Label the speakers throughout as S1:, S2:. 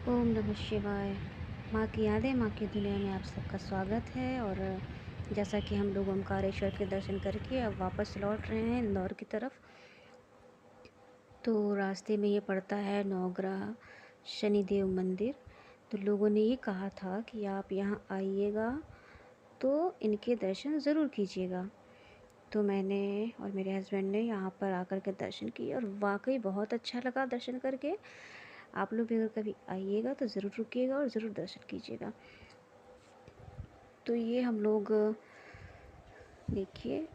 S1: ओम नमः शिवाय। माँ की यादें, माँ की दुनिया में आप सबका स्वागत है। और जैसा कि हम लोग ओमकारेश्वर के दर्शन करके अब वापस लौट रहे हैं इंदौर की तरफ, तो रास्ते में ये पड़ता है नवग्रह शनिदेव मंदिर। तो लोगों ने ये कहा था कि आप यहाँ आइएगा तो इनके दर्शन ज़रूर कीजिएगा। तो मैंने और मेरे हस्बैंड ने यहाँ पर आकर के दर्शन किए और वाकई बहुत अच्छा लगा दर्शन करके। आप लोग भी अगर कभी आइएगा तो ज़रूर रुकिएगा और ज़रूर दर्शन कीजिएगा। तो ये हम लोग देखिए,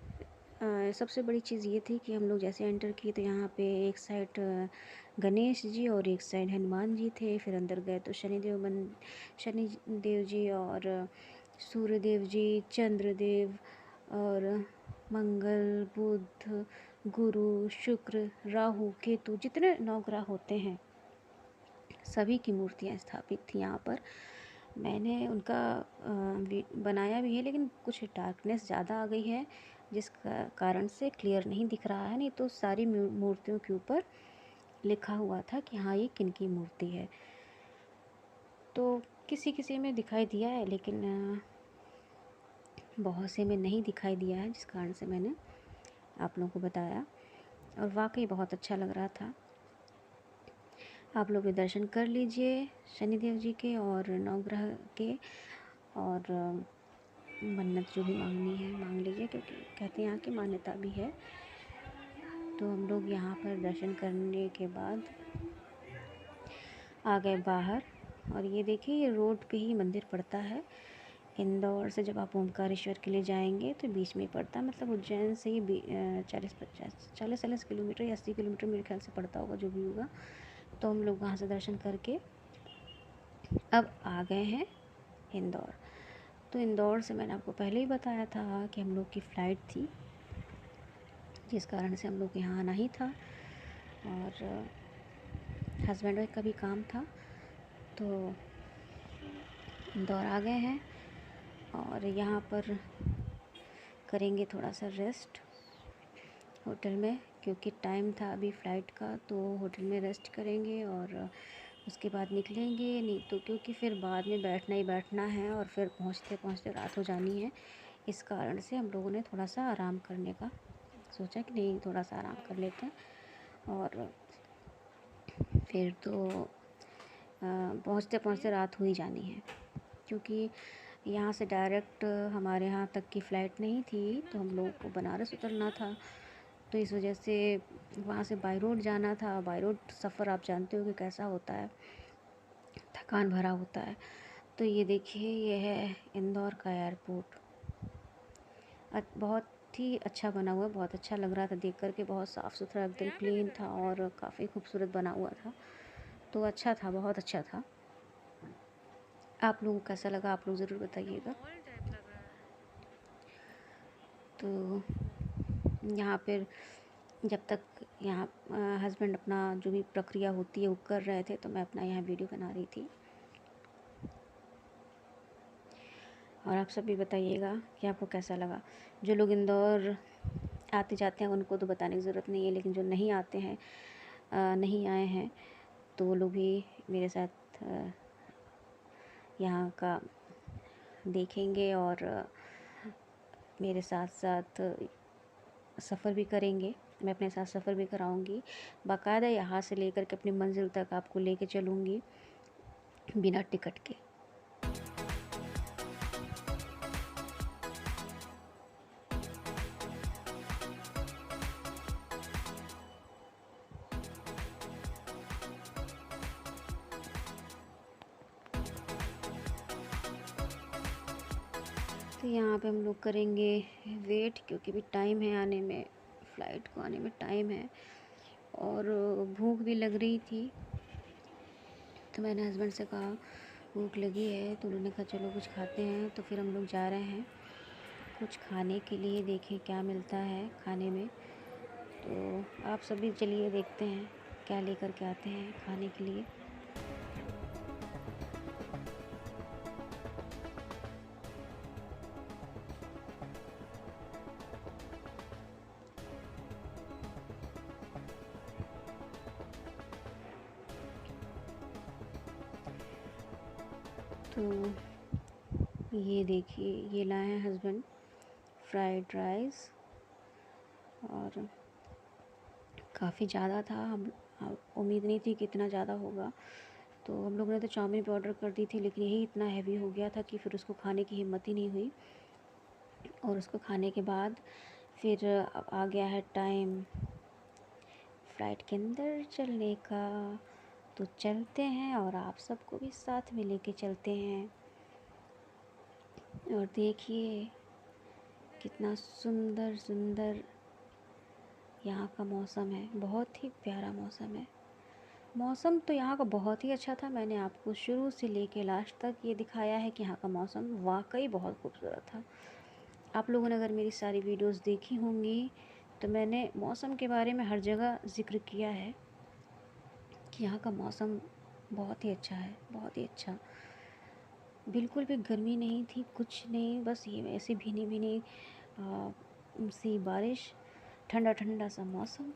S1: सबसे बड़ी चीज़ ये थी कि हम लोग जैसे एंटर किए तो यहाँ पे एक साइड गणेश जी और एक साइड हनुमान जी थे। फिर अंदर गए तो शनिदेव जी और सूर्यदेव जी, चंद्रदेव और मंगल, बुध, गुरु, शुक्र, राहु, केतु, जितने नवग्रह होते हैं सभी की मूर्तियाँ स्थापित थी यहाँ पर। मैंने उनका बनाया भी है, लेकिन कुछ डार्कनेस ज़्यादा आ गई है जिस कारण से क्लियर नहीं दिख रहा है। नहीं तो सारी मूर्तियों के ऊपर लिखा हुआ था कि हाँ ये किन की मूर्ति है। तो किसी किसी में दिखाई दिया है, लेकिन बहुत से में नहीं दिखाई दिया है, जिस कारण से मैंने आप लोगों को बताया। और वाकई बहुत अच्छा लग रहा था। आप लोग भी दर्शन कर लीजिए शनिदेव जी के और नवग्रह के। और मन्नत जो भी मांगनी है मांग लीजिए, क्योंकि कहते हैं यहाँ की मान्यता भी है। तो हम लोग यहाँ पर दर्शन करने के बाद आ गए बाहर। और ये देखिए, ये रोड पे ही मंदिर पड़ता है। इंदौर से जब आप ओमकारेश्वर के लिए जाएंगे तो बीच में ही पड़ता है, मतलब उज्जैन से ही 40 किलोमीटर या 80 किलोमीटर मेरे ख्याल से पड़ता होगा, जो भी होगा। तो हम लोग वहाँ से दर्शन करके अब आ गए हैं इंदौर। तो इंदौर से मैंने आपको पहले ही बताया था कि हम लोग की फ़्लाइट थी, जिस कारण से हम लोग को यहाँ आना ही था। और हस्बैंड वाइफ का भी काम था, तो इंदौर आ गए हैं। और यहाँ पर करेंगे थोड़ा सा रेस्ट होटल में, क्योंकि टाइम था अभी फ़्लाइट का। तो होटल में रेस्ट करेंगे और उसके बाद निकलेंगे। नहीं तो क्योंकि फिर बाद में बैठना ही बैठना है और फिर पहुँचते पहुँचते रात हो जानी है। इस कारण से हम लोगों ने थोड़ा सा आराम करने का सोचा कि नहीं, थोड़ा सा आराम कर लेते हैं। और फिर तो पहुँचते पहुँचते रात हो ही जानी है, क्योंकि यहाँ से डायरेक्ट हमारे यहाँ तक की फ़्लाइट नहीं थी। तो हम लोगों को बनारस उतरना था। तो इस वजह से वहाँ से बाई रोड जाना था। बाई रोड सफ़र आप जानते हो कि कैसा होता है, थकान भरा होता है। तो ये देखिए, ये है इंदौर का एयरपोर्ट। बहुत ही अच्छा बना हुआ है, बहुत अच्छा लग रहा था देख कर के। बहुत साफ़ सुथरा, एकदम क्लीन था और काफ़ी खूबसूरत बना हुआ था। तो अच्छा था, बहुत अच्छा था। आप लोगों को कैसा लगा, आप लोग ज़रूर बताइएगा। तो यहाँ पर जब तक यहाँ हस्बैंड अपना जो भी प्रक्रिया होती है वो कर रहे थे, तो मैं अपना यहाँ वीडियो बना रही थी। और आप सब भी बताइएगा कि आपको कैसा लगा। जो लोग इंदौर आते जाते हैं उनको तो बताने की ज़रूरत नहीं है, लेकिन जो नहीं आते हैं, नहीं आए हैं, तो वो लोग भी मेरे साथ यहाँ का देखेंगे और मेरे साथ साथ सफ़र भी करेंगे। मैं अपने साथ सफ़र भी कराऊंगी, बाकायदा यहाँ से लेकर के अपनी मंजिल तक आपको लेके चलूँगी बिना टिकट के। तो यहाँ पे हम लोग करेंगे वेट, क्योंकि भी टाइम है आने में, फ़्लाइट को आने में टाइम है। और भूख भी लग रही थी, तो मैंने हस्बैंड से कहा भूख लगी है, तो उन्होंने कहा चलो कुछ खाते हैं। तो फिर हम लोग जा रहे हैं कुछ खाने के लिए, देखें क्या मिलता है खाने में। तो आप सभी चलिए देखते हैं क्या लेकर के आते हैं खाने के लिए। तो ये देखिए, ये लाए हैं हस्बैंड फ्राइड राइस, और काफ़ी ज़्यादा था। हम उम्मीद नहीं थी कि इतना ज़्यादा होगा। तो हम लोगों ने तो चाउमीन भी ऑर्डर कर दी थी, लेकिन यही इतना हैवी हो गया था कि फिर उसको खाने की हिम्मत ही नहीं हुई। और उसको खाने के बाद फिर अब आ गया है टाइम फ्लाइट के अंदर चलने का। तो चलते हैं और आप सबको भी साथ में लेके चलते हैं। और देखिए कितना सुंदर सुंदर यहाँ का मौसम है, बहुत ही प्यारा मौसम है। मौसम तो यहाँ का बहुत ही अच्छा था। मैंने आपको शुरू से लेके लास्ट तक ये दिखाया है कि यहाँ का मौसम वाकई बहुत खूबसूरत था। आप लोगों ने अगर मेरी सारी वीडियोस देखी होंगी तो मैंने मौसम के बारे में हर जगह ज़िक्र किया है कि यहाँ का मौसम बहुत ही अच्छा है, बहुत ही अच्छा। बिल्कुल भी गर्मी नहीं थी, कुछ नहीं, बस ये ऐसे भीनी भीनी सी बारिश, ठंडा ठंडा सा मौसम,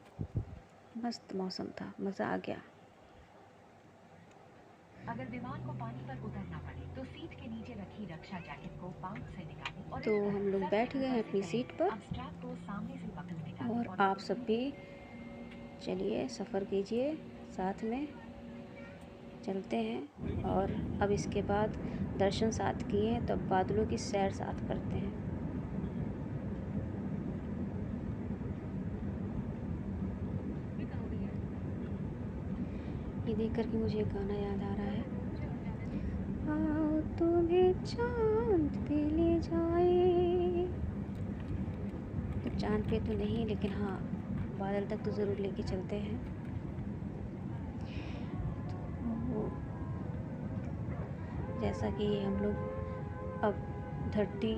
S1: मस्त मौसम था, मज़ा आ गया।
S2: अगर विमान को पानी पर उतरना पड़े तो सीट के नीचे रखी रक्षा जैकेट को पाउच से निकालें और
S1: तो
S2: इस तरह
S1: हम लोग
S2: सर
S1: बैठ
S2: के
S1: गए
S2: ऊपर
S1: हैं
S2: से
S1: अपनी
S2: करें।
S1: सीट पर,
S2: अब स्ट्रैप को सामने से पकड़ में डालें
S1: और
S2: और
S1: आप सब भी चलिए सफ़र कीजिए, साथ में चलते हैं। और अब इसके बाद दर्शन साथ किए हैं तो अब बादलों की सैर साथ करते हैं। ये देख कर के मुझे एक गाना याद आ रहा है, आओ तुम्हें चांद पे ले जाए। तो चांद पे तो नहीं, लेकिन हाँ बादल तक तो ज़रूर लेके चलते हैं। तो जैसा कि हम लोग अब धरती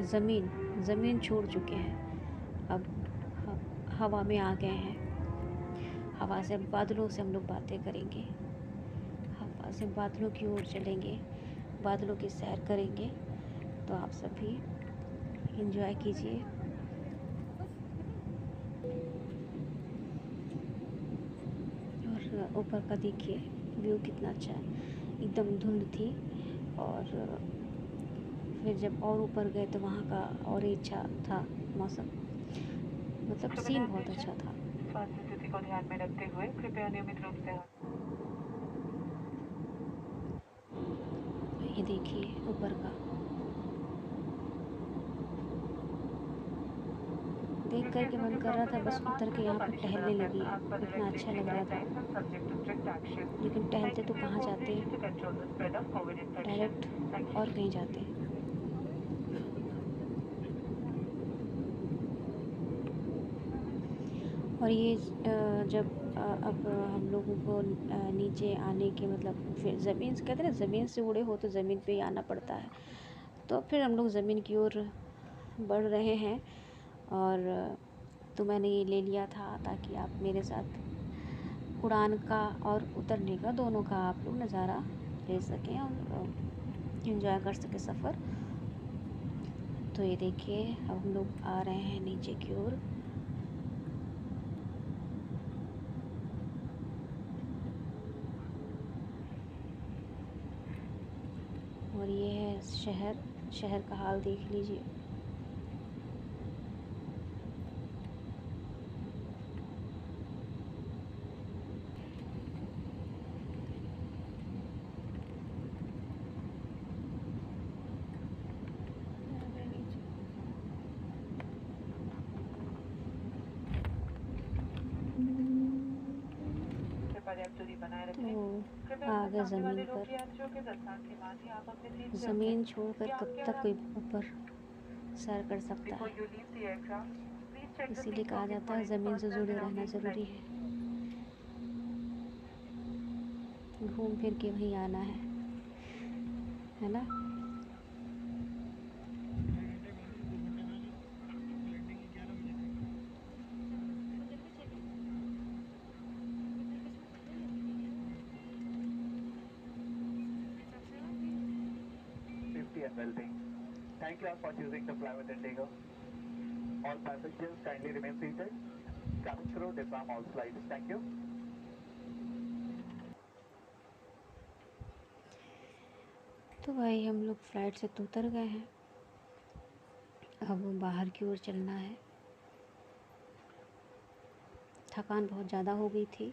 S1: ज़मीन छोड़ चुके हैं, अब हवा में आ गए हैं। हवा से, बादलों से हम लोग बातें करेंगे, हवा से बादलों की ओर चलेंगे, बादलों की सैर करेंगे। तो आप सभी एंजॉय कीजिए। और ऊपर का देखिए व्यू कितना अच्छा है, एकदम धुंध थी। और फिर जब और ऊपर गए तो वहाँ का और ही अच्छा था मौसम, मतलब सीन बहुत अच्छा था।
S2: स्वास्थ्य स्थिति को ध्यान में रखते हुए कृपया नियमित रूप से
S1: ये देखिए ऊपर का, देख कर के मन कर रहा था बस उतर के यहाँ पर टहलने लगी, इतना अच्छा लग रहा था। लेकिन टहलते तो कहाँ जाते, डायरेक्ट और कहीं जाते। और ये जब अब हम लोगों को नीचे आने के, मतलब फिर ज़मीन से, कहते हैं ना ज़मीन से उड़े हो तो ज़मीन पे ही आना पड़ता है। तो फिर हम लोग ज़मीन की ओर बढ़ रहे हैं। और तो मैंने ये ले लिया था ताकि आप मेरे साथ उड़ान का और उतरने का, दोनों का आप लोग नज़ारा ले सकें और एंजॉय कर सकें सफ़र। तो ये देखिए अब हम लोग आ रहे हैं नीचे की ओर। और ये है शहर का हाल देख लीजिए।
S2: पर्याप्त दूरी बनाए
S1: तो
S2: रखें। कृपया
S1: आ
S2: अपने
S1: गए
S2: सामने
S1: ज़मीन
S2: वाले रोगी
S1: पर।
S2: यात्रियों के दस्तान के बाद ही आप अपनी सीट से
S1: ज़मीन
S2: उठें।
S1: छोड़कर
S2: या
S1: कब
S2: आपके
S1: तक
S2: और
S1: कोई ऊपर सैर कर सकता
S2: Before
S1: है,
S2: you leave the aircraft, please check the
S1: इसीलिए
S2: seat
S1: कहा
S2: pockets
S1: जाता
S2: for
S1: है
S2: any
S1: ज़मीन से
S2: personal
S1: जुड़े रहना
S2: belongings
S1: ज़रूरी
S2: like
S1: है, घूम फिर के वहीं आना है ना।
S2: safety and well-being. Thank you all for choosing to fly with Indigo. All passengers kindly remain seated. Cabin crew disarm all flights. Thank you.
S1: तो भाई हम लोग फ़्लाइट से तो उतर गए हैं, अब बाहर की ओर चलना है। थकान बहुत ज़्यादा हो गई थी,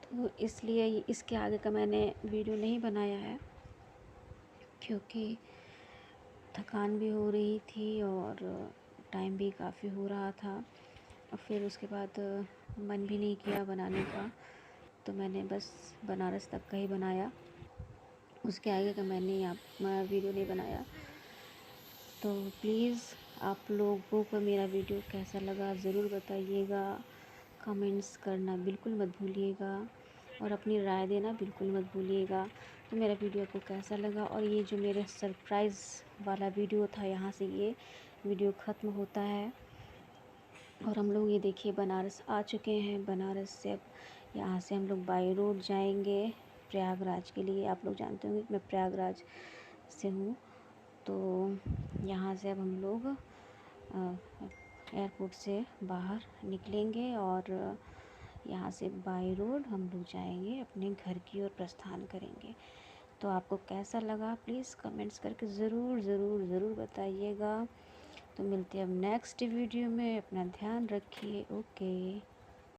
S1: तो इसलिए इसके आगे का मैंने वीडियो नहीं बनाया है, क्योंकि थकान भी हो रही थी और टाइम भी काफ़ी हो रहा था। और फिर उसके बाद मन भी नहीं किया बनाने का, तो मैंने बस बनारस तक का ही बनाया, उसके आगे का मैं वीडियो नहीं बनाया। तो प्लीज़ आप लोगों को मेरा वीडियो कैसा लगा ज़रूर बताइएगा, कमेंट्स करना बिल्कुल मत भूलिएगा और अपनी राय देना बिल्कुल मत भूलिएगा। तो मेरा वीडियो आपको कैसा लगा, और ये जो मेरे सरप्राइज़ वाला वीडियो था, यहाँ से ये वीडियो ख़त्म होता है। और हम लोग ये देखिए बनारस आ चुके हैं। बनारस से अब यहाँ से हम लोग बाई रोड जाएंगे प्रयागराज के लिए। आप लोग जानते होंगे कि मैं प्रयागराज से हूँ। तो यहाँ से अब हम लोग एयरपोर्ट से बाहर निकलेंगे और यहाँ से बाई रोड हम लोग जाएंगे, अपने घर की ओर प्रस्थान करेंगे। तो आपको कैसा लगा प्लीज़ कमेंट्स करके ज़रूर ज़रूर ज़रूर बताइएगा। तो मिलते हैं अब नेक्स्ट वीडियो में। अपना ध्यान रखिए। ओके।